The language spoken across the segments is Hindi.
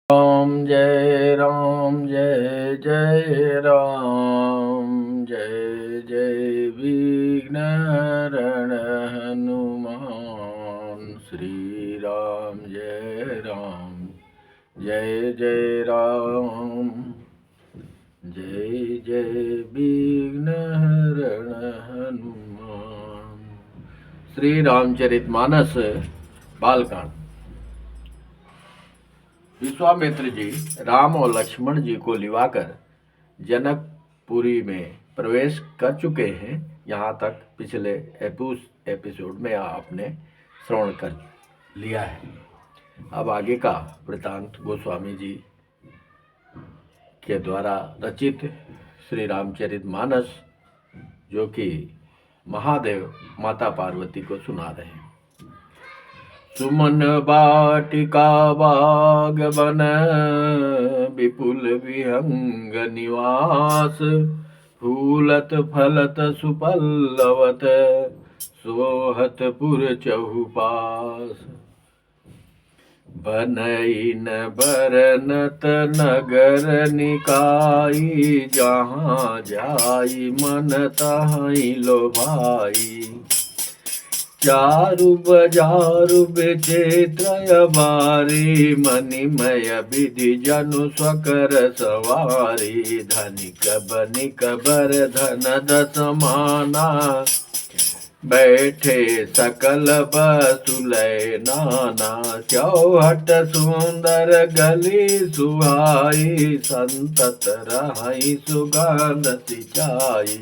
राम जय जय राम जय जय विघ्नहरण हनुमान श्री राम जय जय राम जय जय विघ्नहरण हनुमान। श्री रामचरितमानस बालकांड। विश्वामित्र जी राम और लक्ष्मण जी को लिवाकर जनकपुरी में प्रवेश कर चुके हैं। यहाँ तक पिछले एपिसोड में आपने श्रवण कर लिया है। अब आगे का वृतांत गोस्वामी जी के द्वारा रचित श्री रामचरितमानस, जो कि महादेव माता पार्वती को सुना रहे हैं। सुमन बाटिका बाग बन विपुल विहंग निवास, फूलत फलत सुपल्लवत सोहत पुर चहुपास। बनईन बरनत नगर निकाई, जहाँ जाई मन तहीं लो भाई। चारु बजारु विचित्र बारी, मणिमय विधि जनु स्वकर सवारी। धनिक बनिक बर धन दस माना, बैठे सकल बसुलय नाना। चौहट सुंदर गली सुहाई, संतत रहाई सुगंध सिंचाई।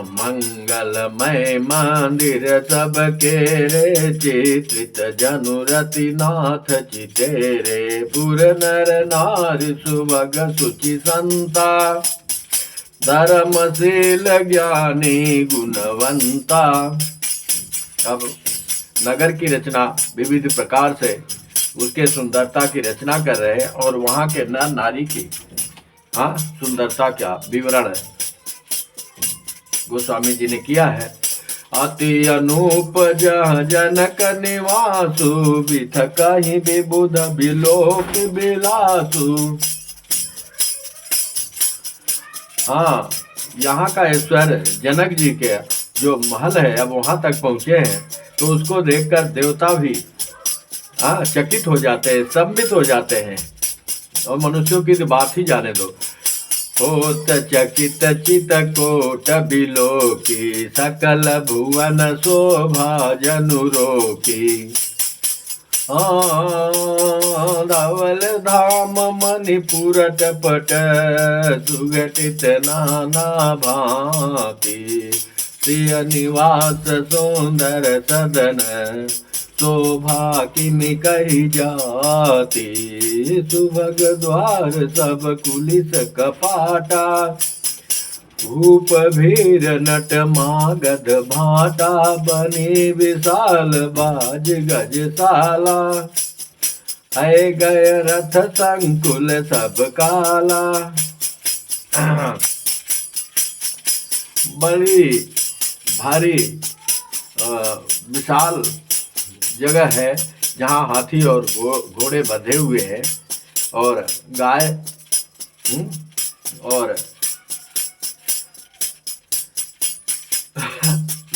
मंगलमय मंदिर सब केरे, चित्रित जनुरति नाथ चितेरे। पुर नर नारी सुभग सुचि संता, धर्मशील ज्ञानी गुणवंता। अब नगर की रचना विविध प्रकार से उसके सुंदरता की रचना कर रहे हैं और वहां के नर नारी की सुंदरता का विवरण गोस्वामी जी ने किया है। अति अनूप जह जनक निवासु, बिथ कहीं विबुध बिलोक बिलासु। यहाँ का ऐश्वर्य जनक जी के जो महल है अब वहां तक पहुंचे हैं, तो उसको देखकर देवता भी चकित हो जाते हैं, सम्मित हो जाते हैं। और मनुष्यों की तो बात ही जाने दो। होत चकित चित कोट बिलोकी, सकल भुवन शोभा जनु रोकी। धवल धाम मणिपुर टपट, सुघटित नाना भांति। प्रिय निवास सुंदर सदन, शोभा किमि कही जाती। सुभग द्वार सब कुलिस कपाटा, भूप भीर नट मागध भाटा। बनी विशाल बाज गजशाला, है गय रथ संकुल सब काला। बड़ी भारी विशाल जगह है जहाँ हाथी और घोड़े बंधे हुए हैं, और गाय और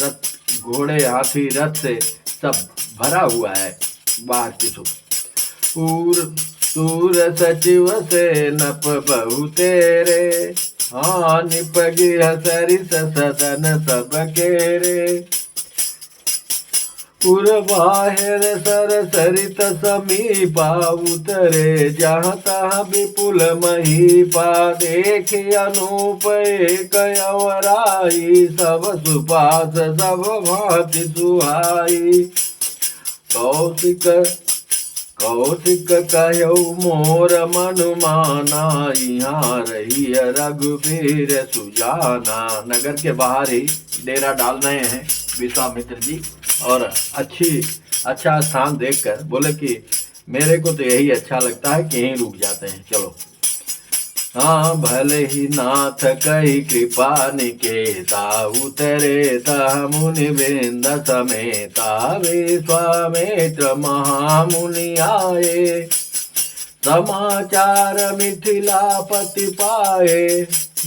रथ, घोड़े हाथी रथ से सब भरा हुआ है बाहर की सूर सचिव से नप बहु तेरे। निप गिह सरिस सदन सब केरे। पुर बाहिर सर सरित समीपा, उतरे जहाँ तहाँ विपुल महीपा। देख अनूप एक अवराई, सब सुपास सब भांति सुहाई। कौशिक कहु मोर मनु माना, यहाँ रही रघुबीर सुजाना। नगर के बाहर ही डेरा डाल रहे हैं विश्वामित्र जी, और अच्छा स्थान देखकर बोले कि मेरे को तो यही अच्छा लगता है कि यहीं रुक जाते हैं, चलो। हाँ भले ही नाथ कही कृपा निकेता, उतरे तह मुनि वृंद समेता, विश्वामित्र महामुनि आए, समाचार मिथिलापति पाए।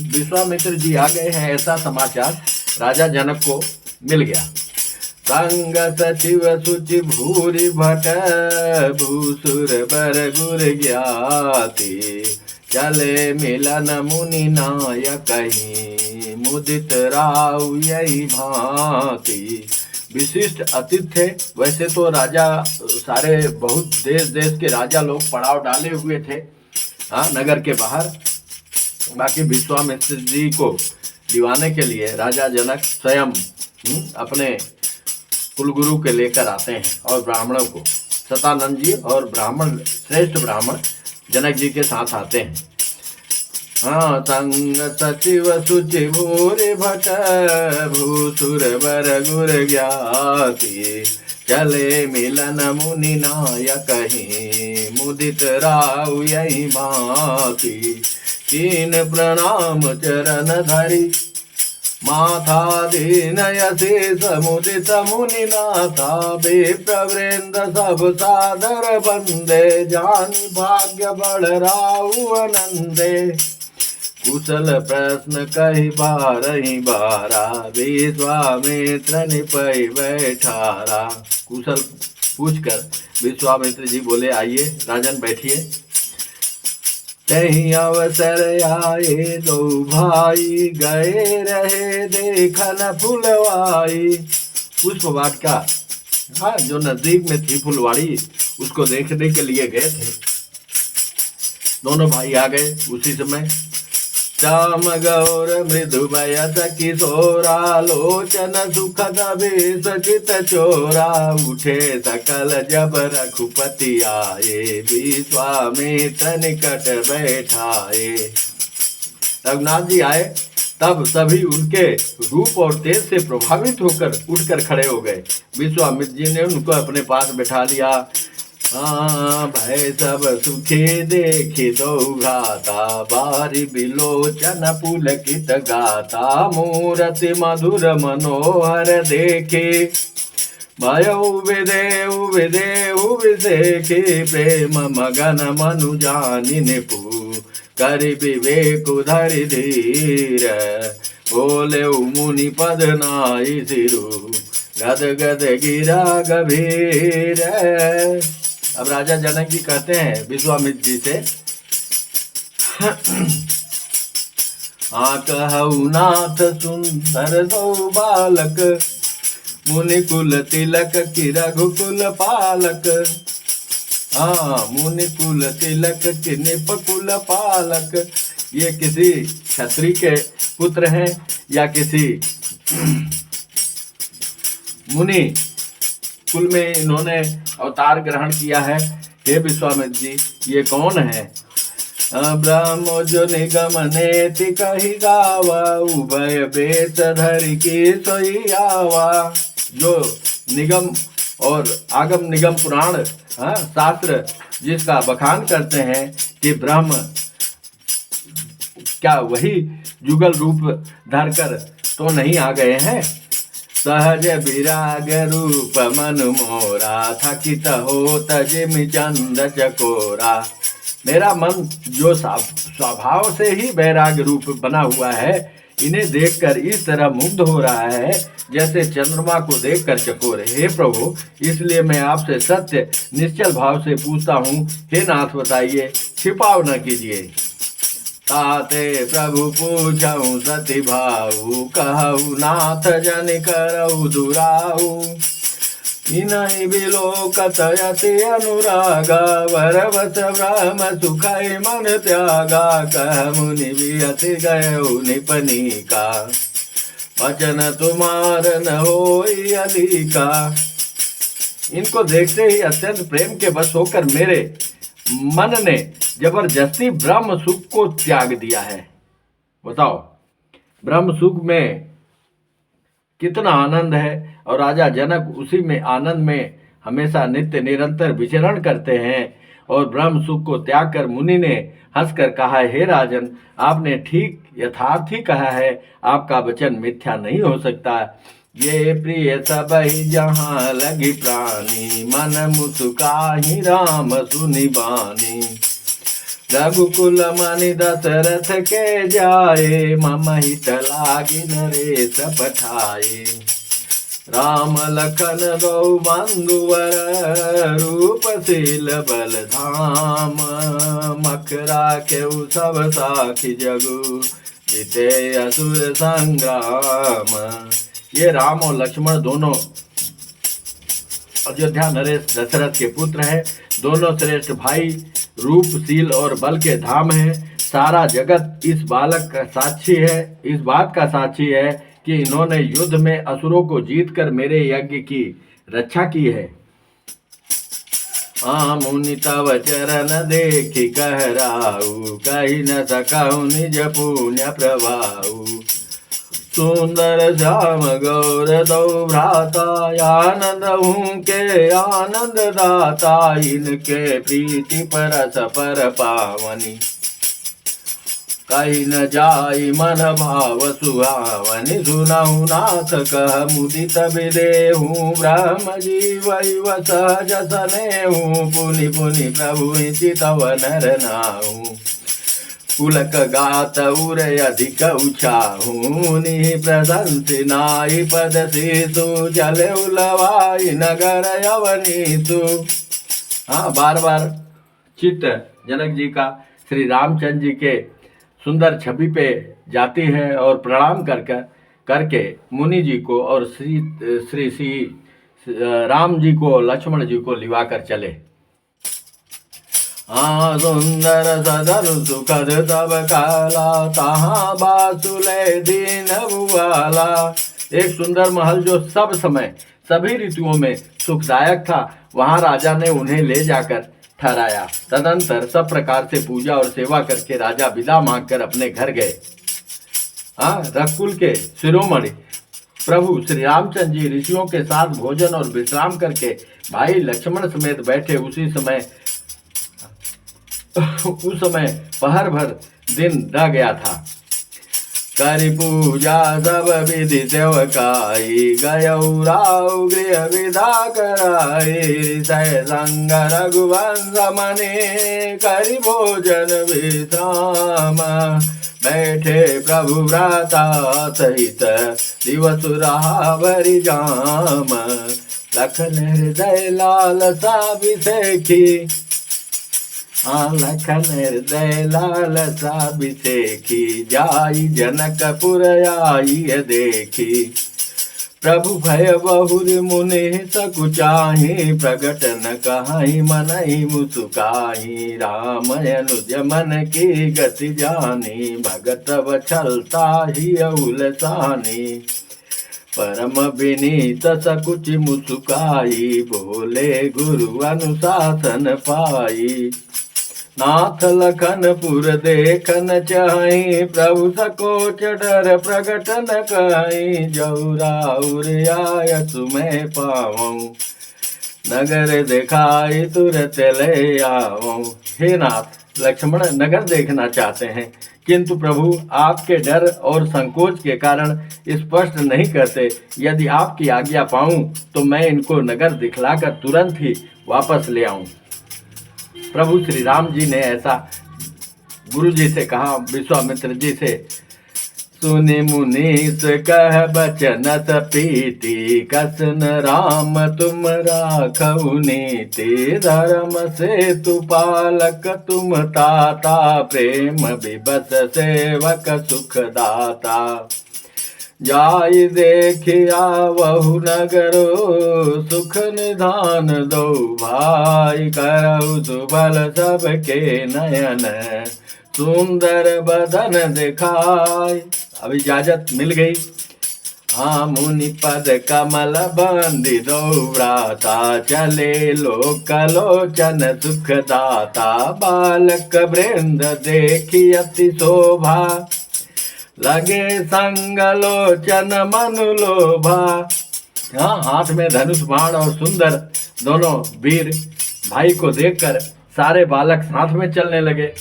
विश्वामित्र जी आ गए हैं, ऐसा समाचार राजा जनक को मिल गया। संग सचिव सुचि भूरि भट, भूसुर बर गुर ज्ञाति, चले मिलन मुनि नायक कहीं, मुदित राव यही भांति। विशिष्ट अतिथि थे। वैसे तो राजा सारे बहुत देश देश के राजा लोग पड़ाव डाले हुए थे नगर के बाहर। बाकी विश्वामित्र जी को दिवाने के लिए राजा जनक स्वयं अपने कुलगुरु के लेकर आते हैं और ब्राह्मणों को, सतानंद जी और ब्राह्मण, श्रेष्ठ ब्राह्मण जनक जी के साथ आते हैं। हाँ संग सचिव सुचि भूरि भट, भूसुर बर गुर ज्ञाति, चले मिलन मुनि नायक कहीं, मुदित राव यही भांति। कीन प्रणाम चरण धरि, माथा दीनयसे समुदित मुनि नाथा, विप्रवृंद सब सादर बंदे, जानि भाग्य बड़ राउ आनंदे। कुशल प्रश्न कही बारही बारा, विश्वामित्र निपै बैठारा। कुशल पूछकर विश्वामित्र जी बोले, आइए राजन बैठिए। तही अवसर आए दो भाई, गए रहे देखन फुलवाई। पुष्प वाटिका जो नजदीक में थी फुलवाड़ी, उसको देखने के लिए गए थे। दोनों भाई आ गए उसी समय। श्याम गौर मृदु बयस किशोरा, लोचन सुखद भेष चित चोरा, उठे सकल जब रघुपति आए, विश्वामित्र निकट बैठाए। रघुनाथ जी आए तब सभी उनके रूप और तेज से प्रभावित होकर उठकर खड़े हो गए। विश्वामित्र जी ने उनको अपने पास बैठा लिया। भय सब सुखी देखी दो घाता, बारी बिलोचन पुलकित गाता, मूरति मधुर मनोहर देखे, भयउ विदेउ विदेउ विदेखे, प्रेम मगन मनु जानि निपु, करि विवेक धरि धीर, बोले मुनि पद नाई सिरु, गद गद गिरा गभीर। अब राजा जनक जी कहते हैं विश्वामित्र जी से, कहु नाथ सुंदर दो बालक, मुनि कुल तिलक की रघुकुल पालक। मुनि कुल तिलक की निप कुल पालक। ये किसी क्षत्रिय के पुत्र हैं या किसी मुनि कुल में इन्होंने अवतार ग्रहण किया है। हे विश्वामित्र जी, ये कौन है? ब्रह्म जो निगम नेति कही गावा, उभय बेच धरि की सोई आवा। जो निगम और आगम निगम पुराण शास्त्र जिसका बखान करते हैं कि ब्रह्म क्या वही जुगल रूप धरकर तो नहीं आ गए हैं। सहज विराग रूप मन मोरा, थकित होत जिमि चंद चकोरा। मेरा मन जो स्वभाव से ही वैराग रूप बना हुआ है, इन्हें देखकर इस तरह मुग्ध हो रहा है जैसे चंद्रमा को देखकर चकोर। हे प्रभु, इसलिए मैं आपसे सत्य निश्चल भाव से पूछता हूँ, हे नाथ बताइए, छिपाव न कीजिए। ताते प्रभु पूछऊ सती भाऊ, कहऊ नाथ जन करऊ दुराऊ। इनहि बिलोकत यति अनुरागा, वरवस ब्रह्म सुखै मन त्यागा। कह मुनि वियति गयऊ निपनिका, वचन तुम्हार न होई अलिका। इनको देखते ही अत्यंत प्रेम के वश होकर मेरे मन ने जबरदस्ती ब्रह्म सुख को त्याग दिया है। बताओ, ब्रह्म सुख में कितना आनंद है और राजा जनक उसी में आनंद में हमेशा नित्य निरंतर विचरण करते हैं। और ब्रह्म सुख को त्याग कर मुनि ने हंसकर कहा, हे राजन, आपने ठीक यथार्थ ही कहा है, आपका वचन मिथ्या नहीं हो सकता। ये प्रिय सब ही जहाँ लगी प्राणी, मन मुस्काहि राम सुनि बानी। रघुकुल मनि दशरथ के जाए, मम हित लागी नरेश पठाए। राम लखन दो बंधुवर, रूपशील बल धाम। मखरा केउ सब साखी जगु, जीते असुर संग्राम। ये राम और लक्ष्मण दोनों अयोध्या नरेश दशरथ के पुत्र हैं। दोनों श्रेष्ठ भाई, रूपशील और बल के धाम हैं। सारा जगत इस बालक का साक्षी है, इस बात का साक्षी है कि इन्होंने युद्ध में असुरों को जीतकर मेरे यज्ञ की रक्षा की है। मुनि तव चरण देखि कहराऊ, कहि न सकहु निज पुण्य प्रभाऊ। सुंदर श्याम गौर दो भ्राता, आनंद के आनंद दाता। इनके प्रीति परस पर पावनी, कहीं न जाई मन भाव सुहावनि। सुनहु नाथ कह मुदित विदेहु, ब्रह्म जीव सहज सनेहु। पुनि पुनि प्रभु चितव नर नाहु, पुलक गात उर अधिक उछाहु। मुनि प्रशंसि नाई पद शीसु, चले उलवाई नगर अवनीसु। हाँ, बार बार चित्त जनक जी का श्री रामचंद्र जी के सुंदर छवि पे जाती है और प्रणाम करके मुनि जी को और श्री राम जी को, लक्ष्मण जी को लिवा कर चले। सुंदर सदन सुखद तब काला, तहाँ बासुले दीन भुआला। एक सुंदर महल जो सब समय सभी ऋतुओं में सुखदायक था, वहां राजा ने उन्हें ले जाकर ठहराया। तदंतर सब प्रकार से पूजा और सेवा करके राजा विदा मांगकर अपने घर गए। रघुकुल के शिरोमणि प्रभु श्री रामचंद्र जी ऋषियों के साथ भोजन और विश्राम करके भाई लक्ष्मण समेत बैठे। उस समय पहर भर दिन ढह गया था। करि पूजा सब विधि सेवकाई, गयौ राउ गृह विदा कराई। ऋषय संग रघुवंश मने, करि भोजन विश्राम। बैठे प्रभु भ्राता सहित, दिवस रहा भरि जाम। लखन हृदय लालसा बिसेखी, लखन हृदय लालसा बिसेखी। जाई जनकपुर आई देखी, प्रभु भय बहुर मुनि सकुचाही। प्रगट न कहाई मनहि मुसुकाही, राम अनुज मन की गति जानी। भगत वछलता ही उलसानी, परम विनीत सकुच मुसुकाई। बोले गुरु अनुशासन पाई, नाथ लखनपुर देखन चाहि। प्रभु सकोच डर प्रगट न कहीं, जौराउर आय तुम्हें पावऊं। नगर दिखाई तुरत ले आवऊं। हे नाथ, लक्ष्मण नगर देखना चाहते हैं, किंतु प्रभु आपके डर और संकोच के कारण स्पष्ट नहीं करते। यदि आपकी आज्ञा पाऊं तो मैं इनको नगर दिखलाकर तुरंत ही वापस ले आऊं। प्रभु श्री राम जी ने ऐसा गुरु जी से कहा, विश्वामित्र जी से। सुनि मुनीस कह बचन सपीति, कसन राम तुम राखऊ नीति। धर्म से तु पालक तुम ताता, प्रेम विबस सेवक सुखदाता। जाई देखिया वहु नगरो, सुख निधान दो भाई। करहु सुबल सबके नयन, सुंदर बदन दिखाई। अब इजाजत मिल गई। मुनि पद कमल बंदी दो व्राता, चले लोक लोचन सुखदाता। बालक वृंद देखी अति शोभा, लगे संग लोचन मनु लोभा। हाथ में धनुष बाण और सुंदर दोनों वीर भाई को देखकर सारे बालक साथ में चलने लगे।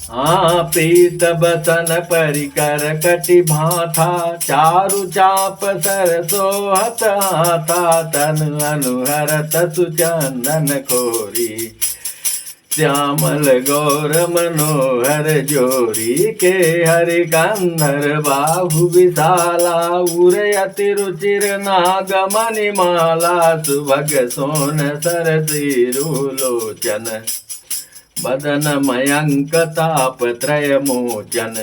हाँ, पीत बसन परिकर कटि भाथा, चारु चाप सरसोहत हाथा, तन अनुहरत सुचंदन खोरी, श्यामल गौर मनोहर जोरी, के हरि कंधर बाहु विशाला, उरयति रुचिर नागमणि माला, सुभग सोन सरसीरु लोचन, बदन मयंक ताप त्रय मोचन।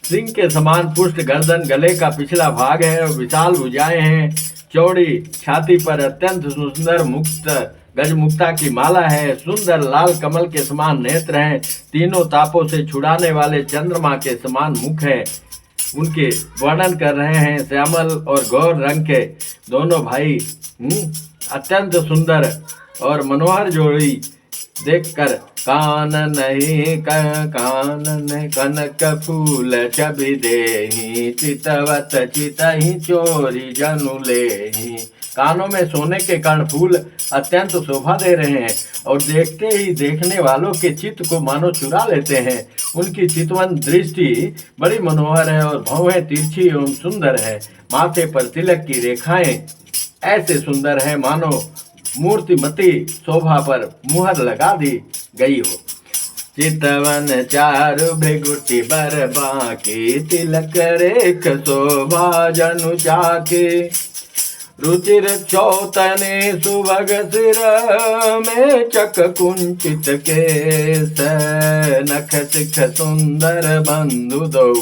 सिंह के समान पुष्ट गर्दन, गले का पिछला भाग है और विशाल भुजाएं हैं। चौड़ी छाती पर अत्यंत सुंदर मुक्त गजमुक्ता की माला है। सुंदर लाल कमल के समान नेत्र हैं। तीनों तापों से छुड़ाने वाले चंद्रमा के समान मुख है। उनके वर्णन कर रहे हैं श्यामल और गौर रंग के दोनों भाई अत्यंत सुंदर और मनोहर जोड़ी देखकर कान नहीं कनक फूल छवि देहि, चितवत चितहि चोरी जनु लेहि। कानों में सोने के कर्णफूल अत्यंत शोभा दे रहे हैं और देखते ही देखने वालों के चित्त को मानो चुरा लेते हैं। उनकी चितवन दृष्टि बड़ी मनोहर है और भौहें तिरछी एवं सुंदर है। माथे पर तिलक की रेखाएं ऐसे सुंदर है मानो मूर्तिमती शोभा पर मुहर लगा दी गई हो। चितवन चारु भृगुटि बर बाकी, तिलक रेख शोभा जनु चाके। रुचिर चौतने सुभग सिर में चक कुंचित केस, नख सिख सुंदर बंधु दौ,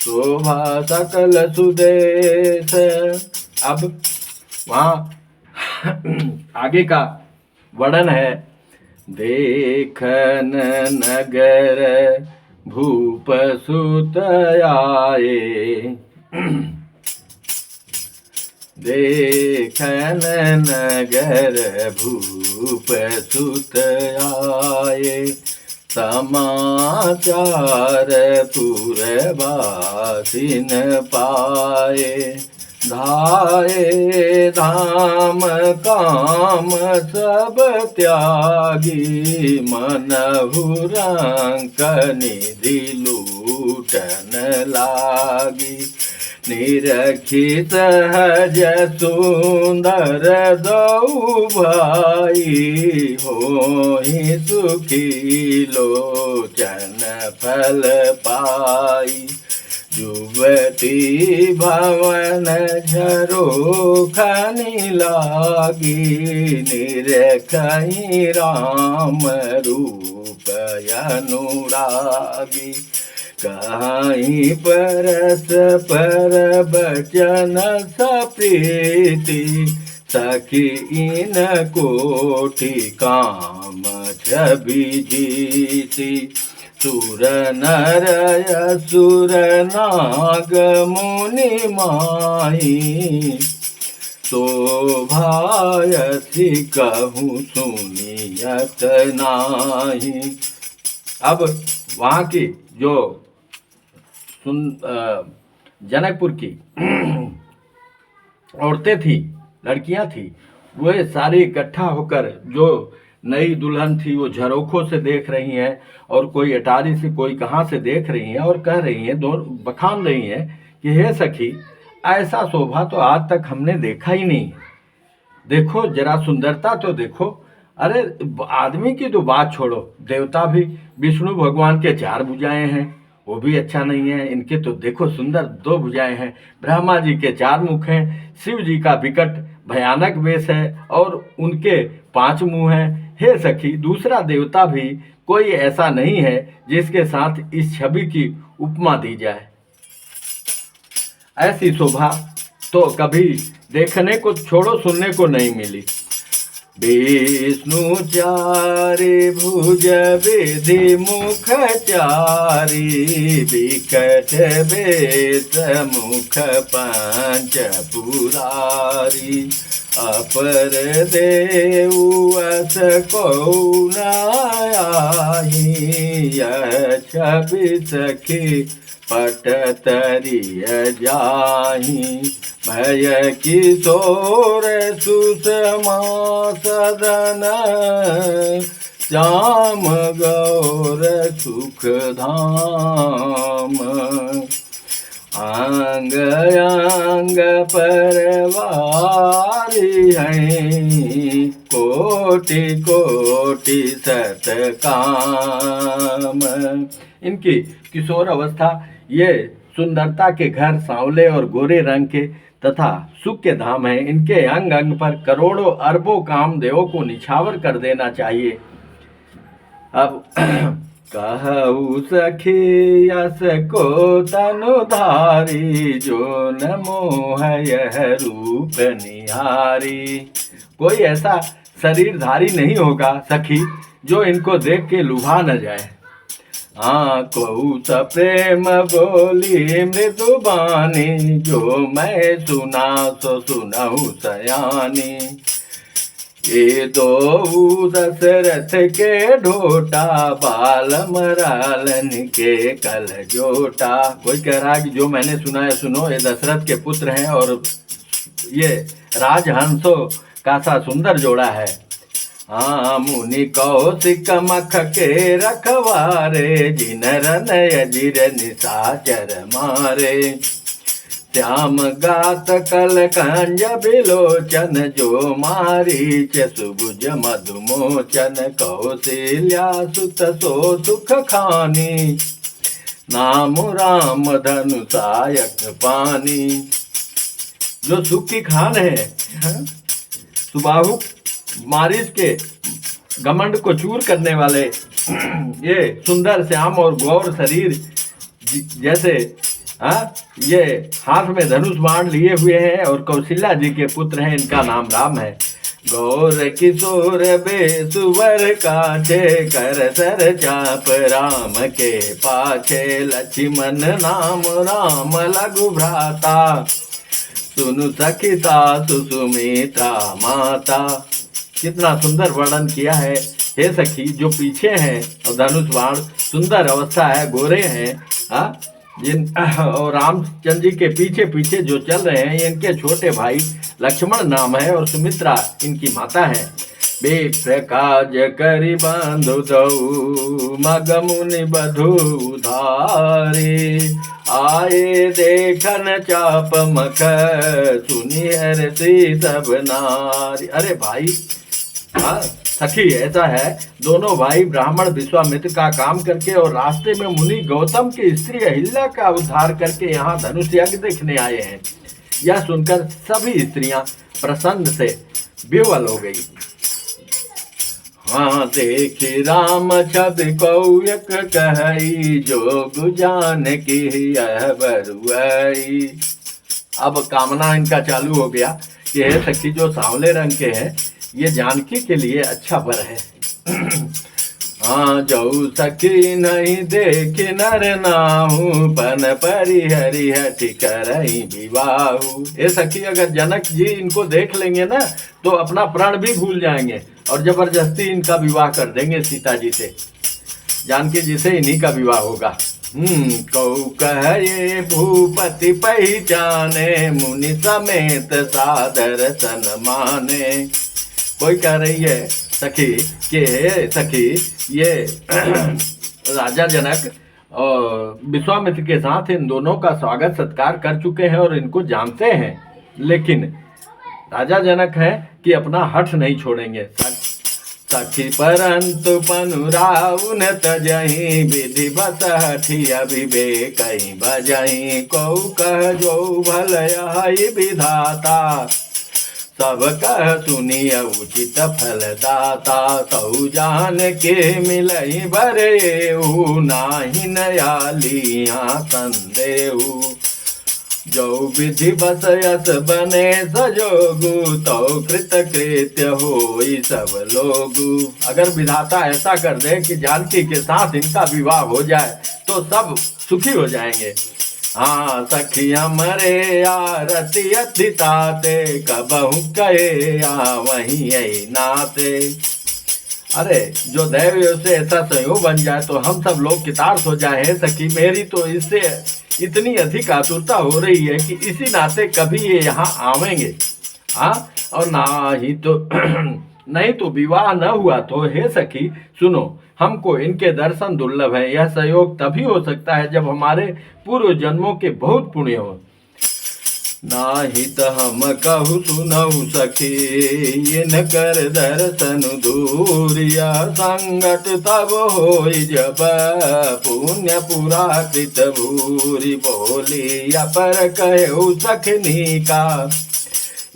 शोभा सकल सुदेश। अब वहाँ आगे का वर्णन है। देखन नगर भूप सुत आए, देखन नगर भूप सुत आए, समाचार पुरवासिन पाए। धाये धाम काम सब त्यागी, मनहु रंक निधि लूटन लागी। निरखी सहज सुंदर दौ भाई, होहि सुखी लोचन फल पाई। युवती भवन झरोखनि लागी, निरखहि राम रूप अनुरागी। कहीं परस पर बचन सप्रीति, सखी इन कोटि काम छवि जीती। सुर नर असुर नाग मुनि माही, शोभायसी कहूँ सुनियत नाही। अब वहाँ की जो जनकपुर की औरतें थी, लड़कियां थी, वे सारी इकट्ठा होकर जो नई दुल्हन थी वो झरोखों से देख रही हैं और कोई अटारी से कोई कहाँ से देख रही हैं और कह रही हैं, दोनों बखान रही हैं कि हे सखी, ऐसा शोभा तो आज तक हमने देखा ही नहीं। देखो जरा सुंदरता तो देखो। अरे आदमी की तो बात छोड़ो, देवता भी विष्णु भगवान के 4 भुजाएं हैं, वो भी अच्छा नहीं है। इनके तो देखो सुंदर 2 भुजाएं हैं। ब्रह्मा जी के 4 मुख हैं, शिव जी का विकट भयानक वेश है और उनके 5 मुंह हैं। हे सखी, दूसरा देवता भी कोई ऐसा नहीं है जिसके साथ इस छवि की उपमा दी जाए। ऐसी शोभा तो कभी देखने को छोड़ो, सुनने को नहीं मिली। विष्णु 4 भुज विधि मुख 4, विकट वेश मुख 5 पुरारी। अपर देव अस कौन आही, यह छवि सखी पटतरिय जाहि, भय किशोर सुषमा सदन, श्याम गौर सुख धाम। अंग अंग परवारी हैं, कोटि कोटि सतकाम। इनकी किशोर अवस्था, ये सुंदरता के घर सांवले और गोरे रंग के तथा सुख के धाम हैं। इनके अंग अंग पर करोड़ों अरबों कामदेवों को निछावर कर देना चाहिए। अब कहू सखी यस को तनुधारी, जो न मोह यह रूप निहारी। कोई ऐसा शरीरधारी नहीं होगा सखी जो इनको देख के लुभा न जाए। कहू स प्रेम बोली मृदु बानी, जो मैं सुना सो सुनहु सयानी। ये दो दशरथ के ढोटा, बाल मरालन के कल जोटा। कोई कह रहा है कि जो मैंने सुना है सुनो, ये दशरथ के पुत्र हैं और ये राजहंसों का सा सुंदर जोड़ा है। मुनि कौशिक मख के रखवारे, जिनर नय जिर निशाचर मारे। श्याम गात कल कंज बिलोचन, जो मारीच सुभुज मधुमोचन। कौशल्या सुत सो सुख खानी, नाम राम धनु सायक पानी। जो सुख की खान है, सुबाहु मारीच के घमंड को चूर करने वाले, ये सुंदर श्याम और गौर शरीर जैसे ये हाथ में धनुष बाण लिए हुए हैं और कौशल्या जी के पुत्र हैं। इनका नाम राम है। गौर किशोर बेसुवर काछे, कर सर चाप राम के पाछे। लक्ष्मण नाम राम लघु भ्राता, सुनु सखिता सुमित्रा माता। कितना सुंदर वर्णन किया है हे सखी। जो पीछे हैं और धनुष बाण, सुंदर अवस्था है, गोरे हैं जिन और रामचंद्र जी के पीछे पीछे जो चल रहे हैं, ये इनके छोटे भाई लक्ष्मण नाम है और सुमित्रा इनकी माता है। बेप्र काज करि बांधु दऊ, मग मुनि बधु धारे। आए देखन चाप मख, सुनि हरषि सब नारी। अरे भाई सखी, ऐसा है, दोनों भाई ब्राह्मण विश्वामित्र का काम करके और रास्ते में मुनि गौतम की स्त्री अहिल्या का उद्धार करके यहाँ धनुष यज्ञ देखने आए हैं। यह सुनकर सभी स्त्रियां प्रसन्न से विवल हो गई। देखी राम छद कौयक कहई, जोग जान की यह बरुआई। अब कामना इनका चालू हो गया कि हे सखी, जो सांवले रंग के हैं, ये जानकी के लिए अच्छा वर है। जो सखी नहीं देख नर नाहू, पन परि हरि हठि करहि विवाहु। ये सखी, अगर जनक जी इनको देख लेंगे ना तो अपना प्राण भी भूल जाएंगे और जबरदस्ती इनका विवाह कर देंगे सीता जी से। जानकी जी से इन्हीं का विवाह होगा। कौ कहे भूपति पहचाने, मुनि समेत सादर सन माने। कोई कह रही है सखी कि सखी, ये राजा जनक और विश्वामित्र के साथ इन दोनों का स्वागत सत्कार कर चुके हैं और इनको जानते हैं, लेकिन राजा जनक है कि अपना हठ नहीं छोड़ेंगे। सखी परंतु पनुराउ न तजहि, विधि बस हठी अभिवेक बजहि। कौ कह जो भल यहि विधाता, सब कह सुनिय उचित फल दाता। तौ जान के मिलहि बरेहु, नाही नयालिया संदेहु। जो विधि बस यस बने सजोगु, तो कृत कृत्य होई सब लोगु। अगर विधाता ऐसा कर दे कि जानकी के साथ इनका विवाह हो जाए तो सब सुखी हो जाएंगे। सखी हमरे आरती अतिताते, कबहु कहे वहीं नाते। अरे जो दैव से ऐसा संयोग बन जाए तो हम सब लोग कृतार्थ हो जाए। है सखी, मेरी तो इससे इतनी अधिक आतुरता हो रही है कि इसी नाते कभी ये यहाँ आवेंगे। हाँ, और ना ही तो नहीं तो विवाह न हुआ तो हे सखी सुनो, हमको इनके दर्शन दुर्लभ है। यह संयोग तभी हो सकता है जब हमारे पूर्व जन्मों के बहुत पुण्य हो। नाहित हम कहु सुनऊ सखी, ये कर दर्शन दूरिया संगत तब होई जब पुण्य पुरा कृत भूरि। बोलिया पर कहु सखनी का,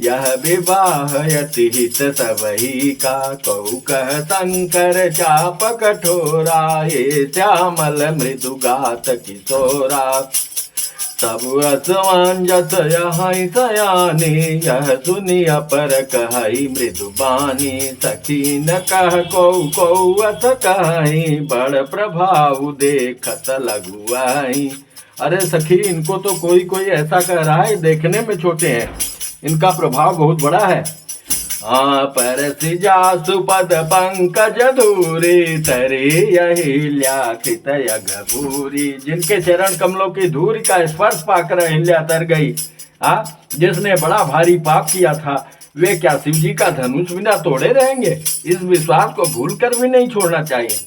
यह विवाह यति हित सबही का। कहु कह शंकर चाप कठोरा, ये श्यामल मृदु गात किशोरा। तब असमंजस यहाँ सयानी, यह सुनी अपर कहाई मृदुबानी। सखी न कह को अस कहाई, बड़ प्रभाव देखत लघुआई। अरे सखी, इनको तो कोई कोई ऐसा कह रहा है देखने में छोटे हैं, इनका प्रभाव बहुत बड़ा है। परसि जासु पद पंकज धूरी, तरी यही ल्याखित यज्ञभूरी। जिनके चरण कमलों की धूरी का स्पर्श पाकर अहिल्या तर गई। जिसने बड़ा भारी पाप किया था, वे क्या शिव जी का धनुष बिना तोड़े रहेंगे? इस विश्वास को भूल कर भी नहीं छोड़ना चाहिए।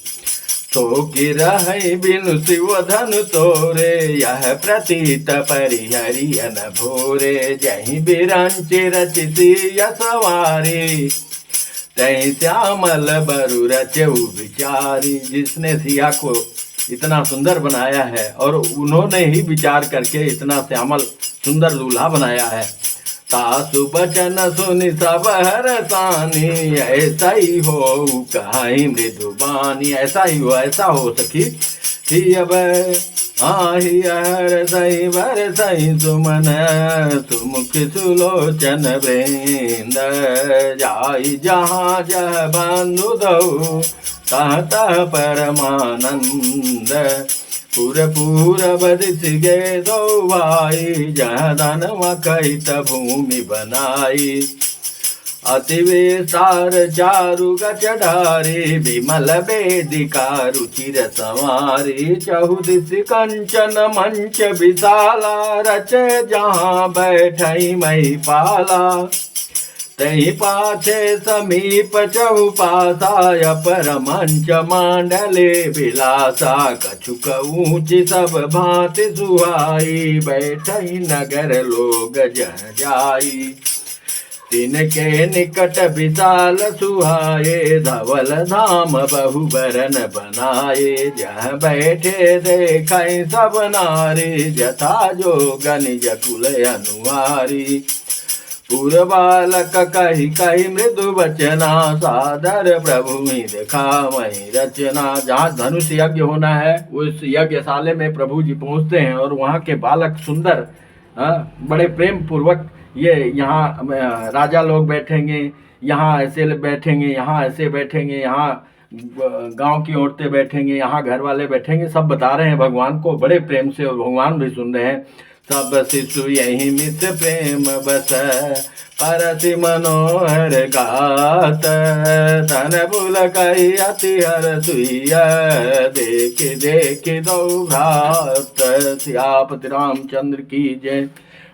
तो गिरहि बिनु शिव धनु तोरे, यह प्रतीत परिहरियन भोरे। जहि बिरंचि रचिति यसवारी, तहि श्यामल बरु रचउ विचारी। जिसने सिया को इतना सुंदर बनाया है और उन्होंने ही विचार करके इतना श्यामल सुंदर दूल्हा बनाया है। सासु बचन सुनि सब हरसानी, ऐसा ही हो कहाई मृदुबानी। ऐसा ही हो, ऐसा हो सखी। हियब हर सही बर सही सुमन, सुमुख सुलोचन वृंद। जाई जहाँ जह बंधु दऊ, तह तह परमानंद। पूर बदिस गे दो भाई, जह धन मकैत भूमि बनाई। अति विस्तार चारु गचढ़ारी, विमल वेदिका रुचिर संवारी। चहुदिस कंचन मंच विशाला, रचे जहाँ बैठई महिपाला। तही पाछे समीप चहुपासाय, पर मंच मांडले विलासा। कछुक ऊंची सब भांति सुहाई, बैठई नगर लोग जह जाई। तिनके निकट विशाल सुहाए, धवल धाम बहुबरन बनाए। जह बैठे देखै सब नारी, जथा जोगन जकुल अनुहारी। पूर्व बालक कही कही मृदु वचना, सादर प्रभु देखा मही रचना। जहाँ धनुष यज्ञ होना है उस यज्ञशाले में प्रभु जी पहुँचते हैं और वहाँ के बालक सुंदर बड़े प्रेम पूर्वक ये यहाँ राजा लोग बैठेंगे, यहाँ ऐसे बैठेंगे, यहाँ ऐसे बैठेंगे, यहाँ गांव की औरतें बैठेंगे, यहाँ घर वाले बैठेंगे। सब बता रहे हैं भगवान को बड़े प्रेम से और भगवान भी सुन रहे हैं। सब शिशु यही मित प्रेम बस, परति मनोहर गात। धन बुल कही अति हर सुइया, देख देख दो भ्रात। सियापति रामचंद्र की जय,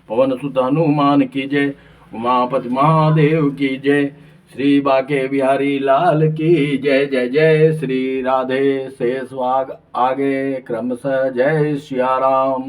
पवन सुत हनुमान की जय, उमापति महादेव की जय। श्री बाके बिहारी लाल की जय। जय जय श्री राधे। शेष भाग आगे क्रमशः। जय सिया राम।